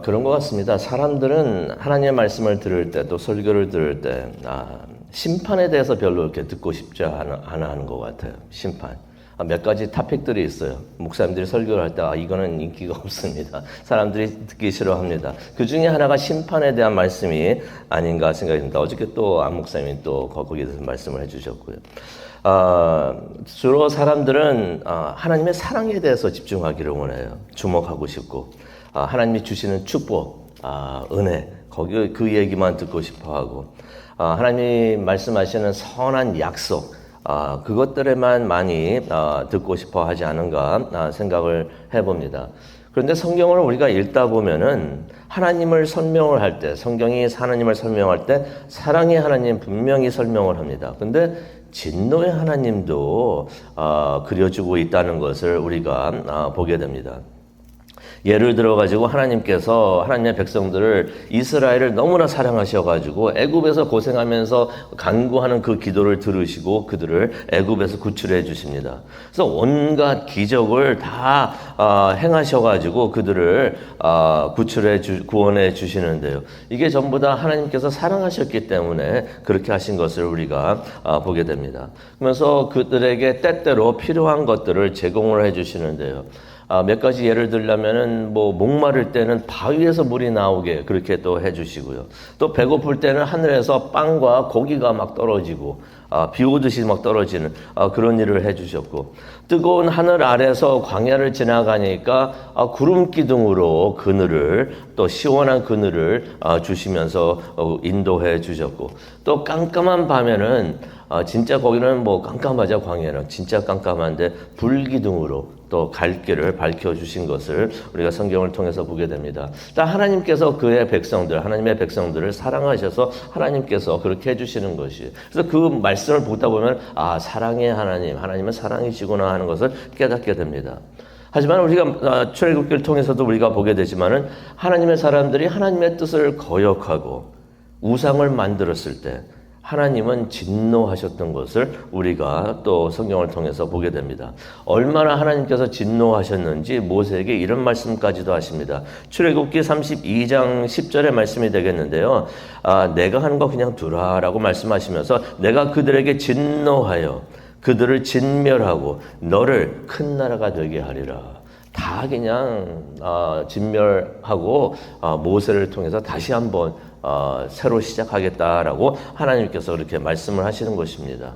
그런 것 같습니다. 사람들은 하나님의 말씀을 들을 때, 또 설교를 들을 때, 심판에 대해서 별로 이렇게 듣고 싶지 않아 하는 것 같아요. 심판. 몇 가지 토픽들이 있어요. 목사님들이 설교를 할 때, 이거는 인기가 없습니다. 사람들이 듣기 싫어합니다. 그 중에 하나가 심판에 대한 말씀이 아닌가 생각이 듭니다. 어저께 또 안 목사님이 또 거기에 대해서 말씀을 해주셨고요. 주로 사람들은 하나님의 사랑에 대해서 집중하기를 원해요. 주목하고 싶고, 하나님이 주시는 축복, 은혜, 거기 그 얘기만 듣고 싶어하고, 하나님이 말씀하시는 선한 약속, 그것들에만 많이 듣고 싶어 하지 않은가 생각을 해봅니다. 그런데 성경을 우리가 읽다 보면은 하나님을 설명을 할 때, 성경이 하나님을 설명할 때 사랑의 하나님 분명히 설명을 합니다. 근데 진노의 하나님도 그려주고 있다는 것을 우리가 보게 됩니다. 예를 들어가지고 하나님께서 하나님의 백성들을 이스라엘을 너무나 사랑하셔가지고 애굽에서 고생하면서 간구하는 그 기도를 들으시고 그들을 애굽에서 구출해 주십니다. 그래서 온갖 기적을 다 행하셔가지고 그들을 구원해 주시는데요. 이게 전부 다 하나님께서 사랑하셨기 때문에 그렇게 하신 것을 우리가 보게 됩니다. 그러면서 그들에게 때때로 필요한 것들을 제공을 해 주시는데요. 몇 가지 예를 들려면은 목마를 때는 바위에서 물이 나오게 그렇게 또 해주시고요. 또 배고플 때는 하늘에서 빵과 고기가 막 떨어지고 비 오듯이 막 떨어지는 그런 일을 해주셨고, 뜨거운 하늘 아래서 광야를 지나가니까 구름 기둥으로 그늘을, 또 시원한 그늘을 주시면서 인도해 주셨고, 또 깜깜한 밤에는 진짜 거기는 깜깜하죠. 광야는 진짜 깜깜한데 불기둥으로 또 갈 길을 밝혀주신 것을 우리가 성경을 통해서 보게 됩니다. 하나님께서 그의 백성들, 하나님의 백성들을 사랑하셔서 하나님께서 그렇게 해주시는 것이에요. 그래서 그 말씀을 보다 보면 사랑의 하나님, 하나님은 사랑이시구나 하는 것을 깨닫게 됩니다. 하지만 우리가 출애굽기를 통해서도 우리가 보게 되지만은 하나님의 사람들이 하나님의 뜻을 거역하고 우상을 만들었을 때 하나님은 진노하셨던 것을 우리가 또 성경을 통해서 보게 됩니다. 얼마나 하나님께서 진노하셨는지 모세에게 이런 말씀까지도 하십니다. 출애굽기 32장 10절의 말씀이 되겠는데요. 내가 하는 거 그냥 두라라고 말씀하시면서 내가 그들에게 진노하여 그들을 진멸하고 너를 큰 나라가 되게 하리라. 다 그냥 진멸하고 모세를 통해서 다시 한번 새로 시작하겠다라고 하나님께서 그렇게 말씀을 하시는 것입니다.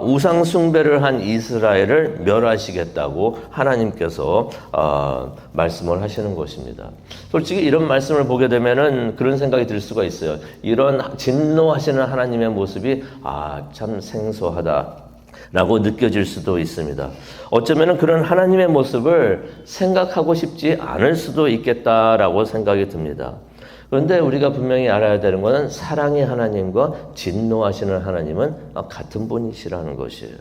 우상 숭배를 한 이스라엘을 멸하시겠다고 하나님께서 말씀을 하시는 것입니다. 솔직히 이런 말씀을 보게 되면은 그런 생각이 들 수가 있어요. 이런 진노하시는 하나님의 모습이 참 생소하다 라고 느껴질 수도 있습니다. 어쩌면 그런 하나님의 모습을 생각하고 싶지 않을 수도 있겠다라고 생각이 듭니다. 그런데 우리가 분명히 알아야 되는 것은 사랑의 하나님과 진노하시는 하나님은 같은 분이시라는 것이에요.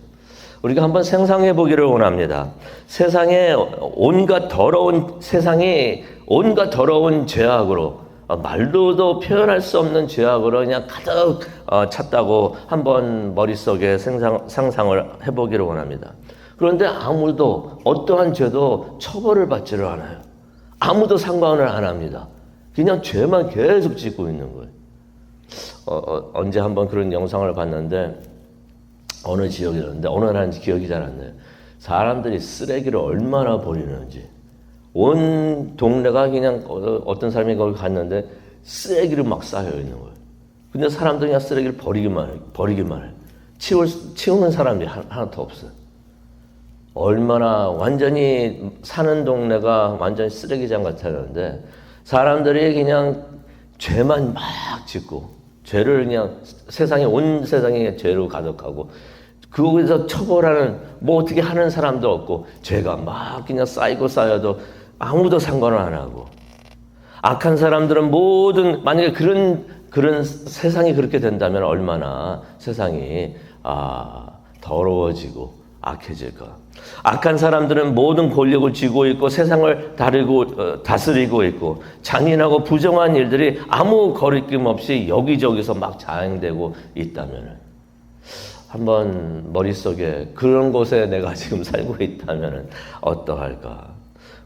우리가 한번 상상해 보기를 원합니다. 세상이 온갖 더러운 죄악으로, 말로도 표현할 수 없는 죄악으로 그냥 가득 찼다고 한번 머릿속에 상상을 해보기를 원합니다. 그런데 아무도 어떠한 죄도 처벌을 받지를 않아요. 아무도 상관을 안 합니다. 그냥 죄만 계속 짓고 있는 거예요. 언제 한번 그런 영상을 봤는데 어느 지역이었는데 어느 나라인지 기억이 잘 안 나요. 사람들이 쓰레기를 얼마나 버리는지. 온 동네가 그냥 어떤 사람이 거기 갔는데 쓰레기를 막 쌓여 있는 거예요. 근데 사람들이 그냥 쓰레기를 버리기만 해요. 치우는 사람들이 하나도 없어요. 얼마나 완전히 사는 동네가 완전히 쓰레기장 같았는데 사람들이 그냥 죄만 막 짓고 죄를 그냥 온 세상에 죄로 가득하고 거기서 처벌하는 어떻게 하는 사람도 없고 죄가 막 그냥 쌓여도 아무도 상관을 안 하고 악한 사람들은 만약에 그런 세상이 그렇게 된다면 얼마나 세상이 더러워지고 악해질까. 악한 사람들은 모든 권력을 쥐고 있고 세상을 다스리고 있고 잔인하고 부정한 일들이 아무 거리낌 없이 여기저기서 막 자행되고 있다면 한번 머릿속에 그런 곳에 내가 지금 살고 있다면 어떠할까.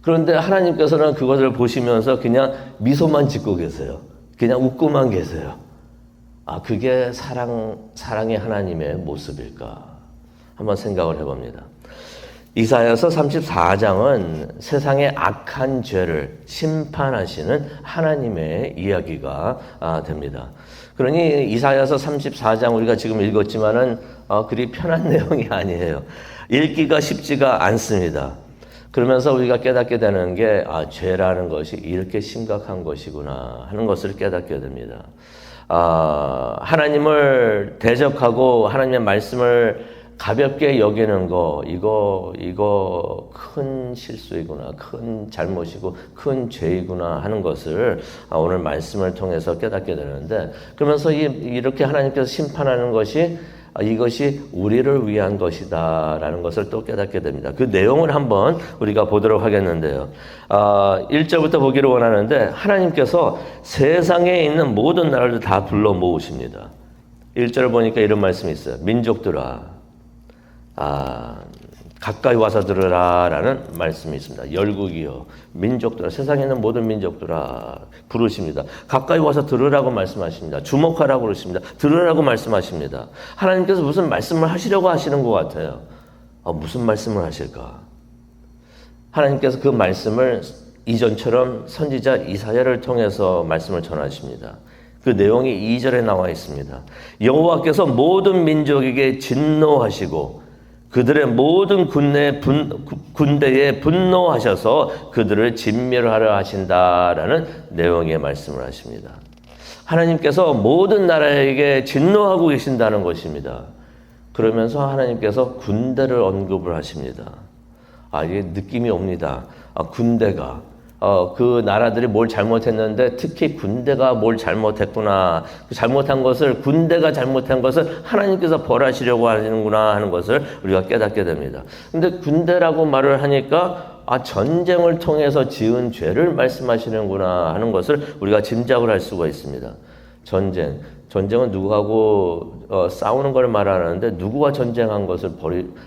그런데 하나님께서는 그것을 보시면서 그냥 미소만 짓고 계세요. 그냥 웃고만 계세요. 아, 그게 사랑의 하나님의 모습일까? 한번 생각을 해봅니다. 이사야서 34장은 세상의 악한 죄를 심판하시는 하나님의 이야기가 됩니다. 그러니 이사야서 34장 우리가 지금 읽었지만은 그리 편한 내용이 아니에요. 읽기가 쉽지가 않습니다. 그러면서 우리가 깨닫게 되는 게 죄라는 것이 이렇게 심각한 것이구나 하는 것을 깨닫게 됩니다. 하나님을 대적하고 하나님의 말씀을 가볍게 여기는 거, 이거 큰 실수이구나, 큰 잘못이고, 큰 죄이구나 하는 것을 오늘 말씀을 통해서 깨닫게 되는데, 그러면서 이렇게 하나님께서 심판하는 것이 이것이 우리를 위한 것이다라는 것을 또 깨닫게 됩니다. 그 내용을 한번 우리가 보도록 하겠는데요. 1절부터 보기를 원하는데, 하나님께서 세상에 있는 모든 나라를 다 불러 모으십니다. 1절을 보니까 이런 말씀이 있어요. 민족들아, 가까이 와서 들으라 라는 말씀이 있습니다. 열국이요, 민족들아, 세상에 있는 모든 민족들아 부르십니다. 가까이 와서 들으라고 말씀하십니다. 주목하라고 그러십니다. 들으라고 말씀하십니다. 하나님께서 무슨 말씀을 하시려고 하시는 것 같아요. 무슨 말씀을 하실까? 하나님께서 그 말씀을 이전처럼 선지자 이사야를 통해서 말씀을 전하십니다. 그 내용이 2절에 나와 있습니다. 여호와께서 모든 민족에게 진노하시고 그들의 모든 군대에 분노하셔서 그들을 진멸하려 하신다라는 내용의 말씀을 하십니다. 하나님께서 모든 나라에게 진노하고 계신다는 것입니다. 그러면서 하나님께서 군대를 언급을 하십니다. 이게 느낌이 옵니다. 군대가 그 나라들이 뭘 잘못했는데 특히 군대가 뭘 잘못했구나. 그 잘못한 것을, 군대가 잘못한 것을 하나님께서 벌하시려고 하시는구나 하는 것을 우리가 깨닫게 됩니다. 근데 군대라고 말을 하니까 전쟁을 통해서 지은 죄를 말씀하시는구나 하는 것을 우리가 짐작을 할 수가 있습니다. 전쟁은 누구하고 싸우는 걸 말하는데 누구와 전쟁한 것을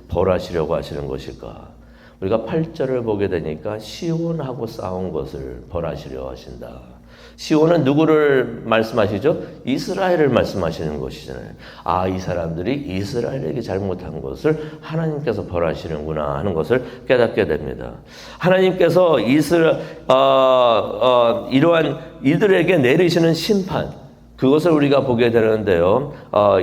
벌하시려고 하시는 것일까? 우리가 8절을 보게 되니까 시온하고 싸운 것을 벌하시려 하신다. 시온은 누구를 말씀하시죠? 이스라엘을 말씀하시는 것이잖아요. 이 사람들이 이스라엘에게 잘못한 것을 하나님께서 벌하시는구나 하는 것을 깨닫게 됩니다. 하나님께서 이러한 이들에게 내리시는 심판, 그것을 우리가 보게 되는데요.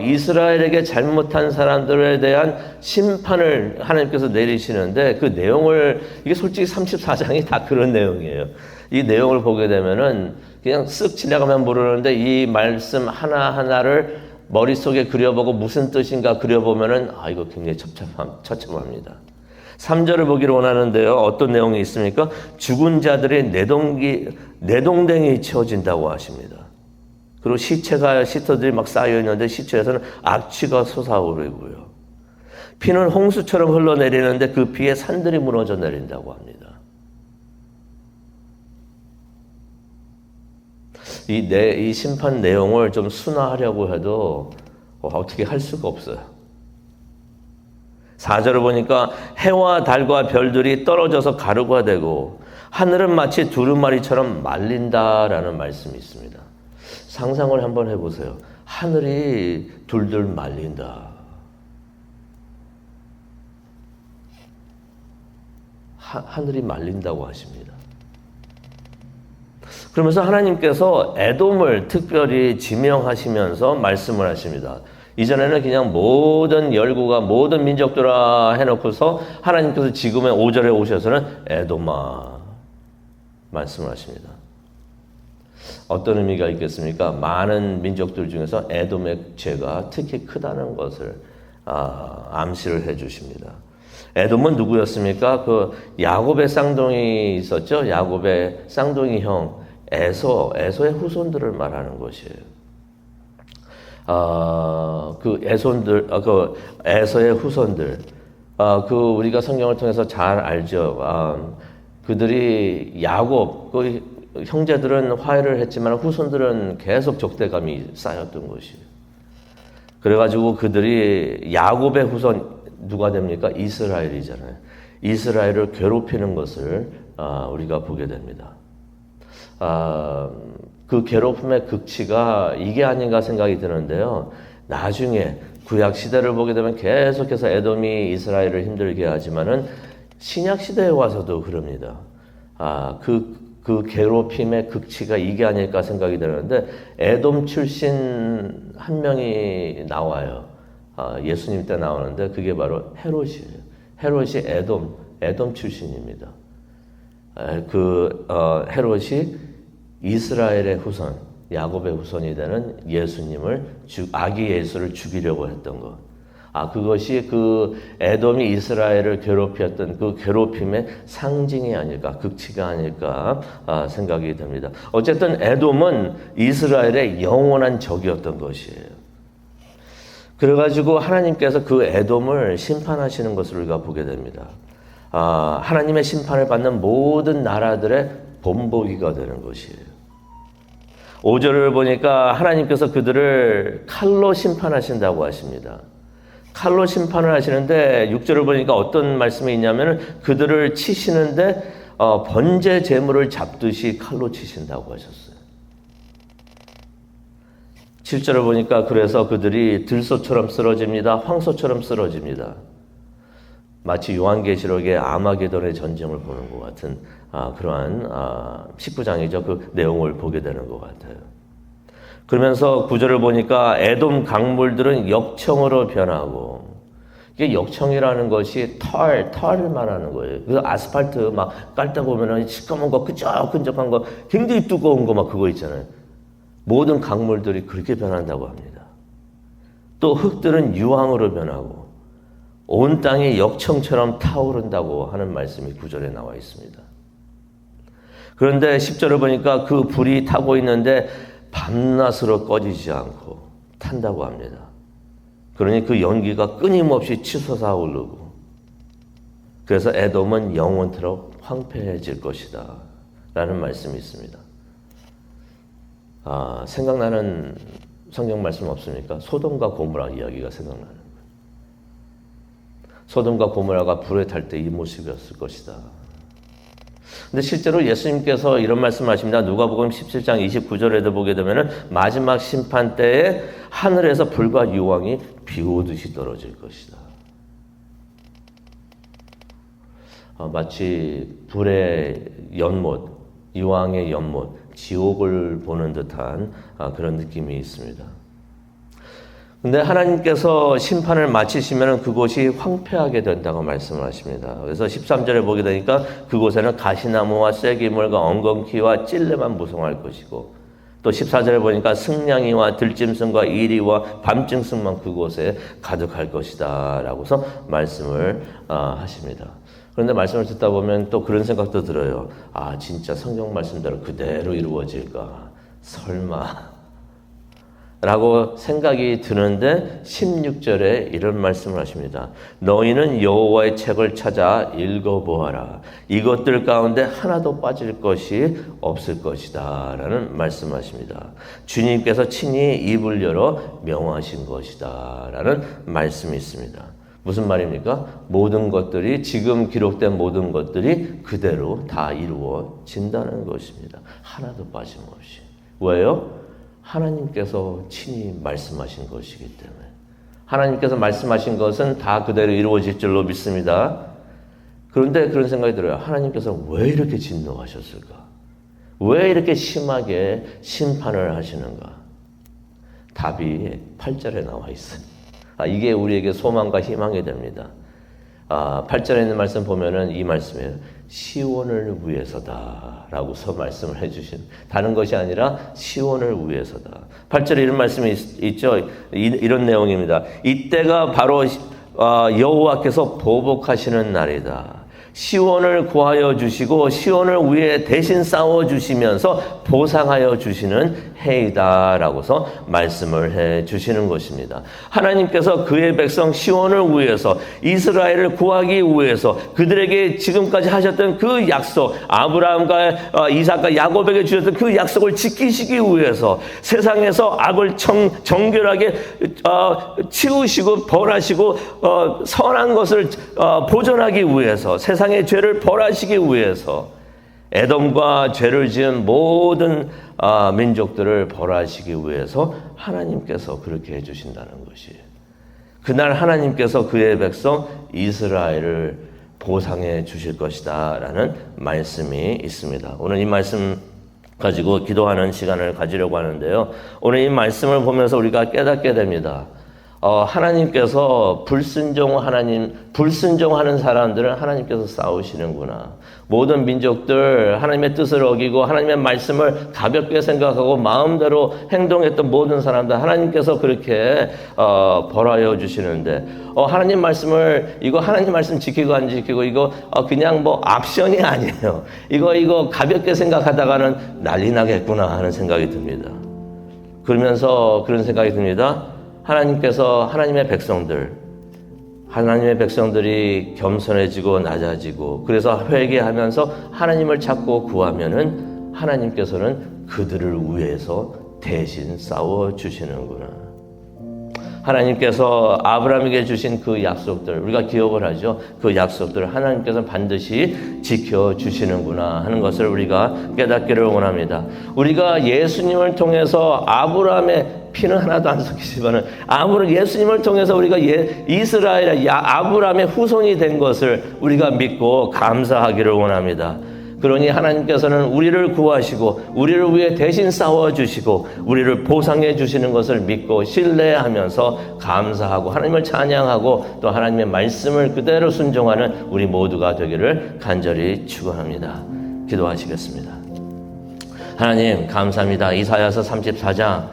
이스라엘에게 잘못한 사람들에 대한 심판을 하나님께서 내리시는데 그 내용을, 이게 솔직히 34장이 다 그런 내용이에요. 이 내용을 보게 되면은 그냥 쓱 지나가면 모르는데 이 말씀 하나하나를 머릿속에 그려보고 무슨 뜻인가 그려보면은 이거 굉장히 처참합니다. 3절을 보기를 원하는데요. 어떤 내용이 있습니까? 죽은 자들의 내동댕이 채워진다고 하십니다. 그리고 시체들이 막 쌓여있는데 시체에서는 악취가 솟아오르고요. 피는 홍수처럼 흘러내리는데 그 피에 산들이 무너져 내린다고 합니다. 이 심판 내용을 좀 순화하려고 해도 어떻게 할 수가 없어요. 4절을 보니까 해와 달과 별들이 떨어져서 가루가 되고 하늘은 마치 두루마리처럼 말린다라는 말씀이 있습니다. 상상을 한번 해보세요. 하늘이 둘둘 말린다. 하늘이 말린다고 하십니다. 그러면서 하나님께서 에돔을 특별히 지명하시면서 말씀을 하십니다. 이전에는 그냥 모든 열국아, 모든 민족들아 해놓고서 하나님께서 지금의 5절에 오셔서는 에돔아 말씀을 하십니다. 어떤 의미가 있겠습니까? 많은 민족들 중에서 에돔의 죄가 특히 크다는 것을 암시를 해 주십니다. 에돔은 누구였습니까? 그 야곱의 쌍둥이 있었죠? 야곱의 쌍둥이 형 에서의 후손들을 말하는 것이에요. 그 에서의 후손들, 우리가 성경을 통해서 잘 알죠. 그들이 야곱, 형제들은 화해를 했지만 후손들은 계속 적대감이 쌓였던 것이에요. 그래가지고 그들이 야곱의 후손 누가 됩니까? 이스라엘이잖아요. 이스라엘을 괴롭히는 것을 우리가 보게 됩니다. 그 괴롭힘의 극치가 이게 아닌가 생각이 드는데요. 나중에 구약 시대를 보게 되면 계속해서 에돔이 이스라엘을 힘들게 하지만은 신약 시대에 와서도 그럽니다. 그 괴롭힘의 극치가 이게 아닐까 생각이 드는데 에돔 출신 한 명이 나와요. 예수님 때 나오는데 그게 바로 헤롯이에요. 헤롯이 에돔 출신입니다. 헤롯이 이스라엘의 후손, 야곱의 후손이 되는 예수님을 아기 예수를 죽이려고 했던 것. 그것이 그 에돔이 이스라엘을 괴롭혔던 그 괴롭힘의 상징이 아닐까, 극치가 아닐까 생각이 듭니다. 어쨌든 에돔은 이스라엘의 영원한 적이었던 것이에요. 그래가지고 하나님께서 그 에돔을 심판하시는 것을 우리가 보게 됩니다. 하나님의 심판을 받는 모든 나라들의 본보기가 되는 것이에요. 5절을 보니까 하나님께서 그들을 칼로 심판하신다고 하십니다. 칼로 심판을 하시는데 6절을 보니까 어떤 말씀이 있냐면 그들을 치시는데 번제 제물을 잡듯이 칼로 치신다고 하셨어요. 7절을 보니까 그래서 그들이 들소처럼 쓰러집니다. 황소처럼 쓰러집니다. 마치 요한계시록의 아마게돈의 전쟁을 보는 것 같은 그러한 19장이죠. 그 내용을 보게 되는 것 같아요. 그러면서 9절을 보니까 에돔 강물들은 역청으로 변하고, 이게 역청이라는 것이 털을 말하는 거예요. 그래서 아스팔트 막 깔다 보면은 시꺼먼 거, 끈적끈적한 거, 굉장히 두꺼운 거 막 그거 있잖아요. 모든 강물들이 그렇게 변한다고 합니다. 또 흙들은 유황으로 변하고, 온 땅이 역청처럼 타오른다고 하는 말씀이 9절에 나와 있습니다. 그런데 10절을 보니까 그 불이 타고 있는데 밤낮으로 꺼지지 않고 탄다고 합니다. 그러니 그 연기가 끊임없이 치솟아 오르고, 그래서 에돔은 영원토록 황폐해질 것이다 라는 말씀이 있습니다. 생각나는 성경 말씀 없습니까? 소돔과 고모라 이야기가 생각나는 거예요. 소돔과 고모라가 불에 탈 때 이 모습이었을 것이다. 근데 실제로 예수님께서 이런 말씀하십니다. 누가복음 17장 29절에도 보게 되면은 마지막 심판 때에 하늘에서 불과 유황이 비 오듯이 떨어질 것이다. 마치 불의 연못, 유황의 연못, 지옥을 보는 듯한 그런 느낌이 있습니다. 근데 하나님께서 심판을 마치시면 그곳이 황폐하게 된다고 말씀을 하십니다. 그래서 13절에 보게 되니까 그곳에는 가시나무와 쐐기물과 엉겅퀴와 찔레만 무성할 것이고, 또 14절에 보니까 승냥이와 들짐승과 이리와 밤짐승만 그곳에 가득할 것이다 라고서 말씀을 하십니다. 그런데 말씀을 듣다 보면 또 그런 생각도 들어요. 진짜 성경 말씀대로 그대로 이루어질까? 설마? 라고 생각이 드는데 16절에 이런 말씀을 하십니다. 너희는 여호와의 책을 찾아 읽어보아라. 이것들 가운데 하나도 빠질 것이 없을 것이다 라는 말씀하십니다. 주님께서 친히 입을 열어 명하신 것이다 라는 말씀이 있습니다. 무슨 말입니까? 모든 것들이, 지금 기록된 모든 것들이 그대로 다 이루어진다는 것입니다. 하나도 빠짐없이. 왜요? 하나님께서 친히 말씀하신 것이기 때문에. 하나님께서 말씀하신 것은 다 그대로 이루어질 줄로 믿습니다. 그런데 그런 생각이 들어요. 하나님께서 왜 이렇게 진노하셨을까? 왜 이렇게 심하게 심판을 하시는가? 답이 8절에 나와 있어요. 이게 우리에게 소망과 희망이 됩니다. 8절에 있는 말씀 보면은 이 말씀이에요. 시온을 위해서다 라고서 말씀을 해주신, 다른 것이 아니라 시온을 위해서다. 8절에 이런 말씀이 있죠. 이런 내용입니다. 이때가 바로 여호와께서 보복하시는 날이다. 시온을 구하여 주시고 시온을 위해 대신 싸워 주시면서 보상하여 주시는 해이다 라고서 말씀을 해 주시는 것입니다. 하나님께서 그의 백성 시온을 위해서, 이스라엘을 구하기 위해서 그들에게 지금까지 하셨던 그 약속, 아브라함과 이삭과 야곱에게 주셨던 그 약속을 지키시기 위해서 세상에서 악을 정결하게 치우시고 벌하시고 선한 것을 보존하기 위해서, 세상의 죄를 벌하시기 위해서 에돔과 죄를 지은 모든 민족들을 벌하시기 위해서 하나님께서 그렇게 해주신다는 것이에요. 그날 하나님께서 그의 백성 이스라엘을 보상해 주실 것이다 라는 말씀이 있습니다. 오늘 이 말씀 가지고 기도하는 시간을 가지려고 하는데요. 오늘 이 말씀을 보면서 우리가 깨닫게 됩니다. 하나님께서 불순종하는 사람들은 하나님께서 싸우시는구나. 모든 민족들 하나님의 뜻을 어기고 하나님의 말씀을 가볍게 생각하고 마음대로 행동했던 모든 사람들 하나님께서 그렇게 벌하여 주시는데 하나님 말씀을 이거 하나님 말씀 지키고 안 지키고 이거 그냥 뭐 옵션이 아니에요. 이거 가볍게 생각하다가는 난리 나겠구나 하는 생각이 듭니다. 그러면서 그런 생각이 듭니다. 하나님께서 하나님의 백성들이 겸손해지고 낮아지고 그래서 회개하면서 하나님을 찾고 구하면은 하나님께서는 그들을 위해서 대신 싸워 주시는구나. 하나님께서 아브라함에게 주신 그 약속들 우리가 기억을 하죠. 그 약속들을 하나님께서 반드시 지켜주시는구나 하는 것을 우리가 깨닫기를 원합니다. 우리가 예수님을 통해서 아브라함의 피는 하나도 안 섞이지만은 예수님을 통해서 우리가 이스라엘 아브라함의 후손이 된 것을 우리가 믿고 감사하기를 원합니다. 그러니 하나님께서는 우리를 구하시고 우리를 위해 대신 싸워주시고 우리를 보상해 주시는 것을 믿고 신뢰하면서 감사하고 하나님을 찬양하고 또 하나님의 말씀을 그대로 순종하는 우리 모두가 되기를 간절히 축원합니다. 기도하시겠습니다. 하나님 감사합니다. 이사야서 34장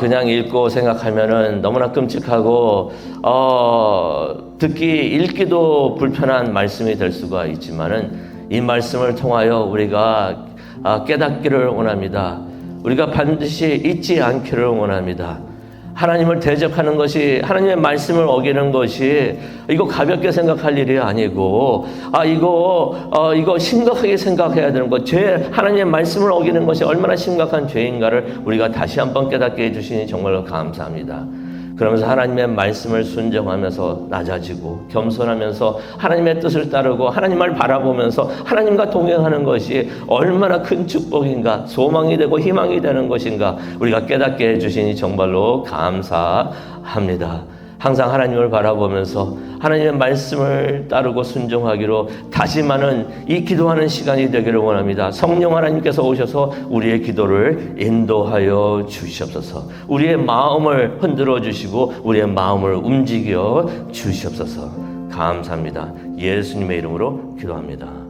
그냥 읽고 생각하면은 너무나 끔찍하고 읽기도 불편한 말씀이 될 수가 있지만은 이 말씀을 통하여 우리가 깨닫기를 원합니다. 우리가 반드시 잊지 않기를 원합니다. 하나님을 대적하는 것이 하나님의 말씀을 어기는 것이 이거 가볍게 생각할 일이 아니고 이거 심각하게 생각해야 되는 것. 하나님의 말씀을 어기는 것이 얼마나 심각한 죄인가를 우리가 다시 한번 깨닫게 해주시니 정말로 감사합니다. 그러면서 하나님의 말씀을 순종하면서 낮아지고 겸손하면서 하나님의 뜻을 따르고 하나님을 바라보면서 하나님과 동행하는 것이 얼마나 큰 축복인가, 소망이 되고 희망이 되는 것인가 우리가 깨닫게 해주시니 정말로 감사합니다. 항상 하나님을 바라보면서 하나님의 말씀을 따르고 순종하기로 다짐하는 이 기도하는 시간이 되기를 원합니다. 성령 하나님께서 오셔서 우리의 기도를 인도하여 주시옵소서. 우리의 마음을 흔들어 주시고 우리의 마음을 움직여 주시옵소서. 감사합니다. 예수님의 이름으로 기도합니다.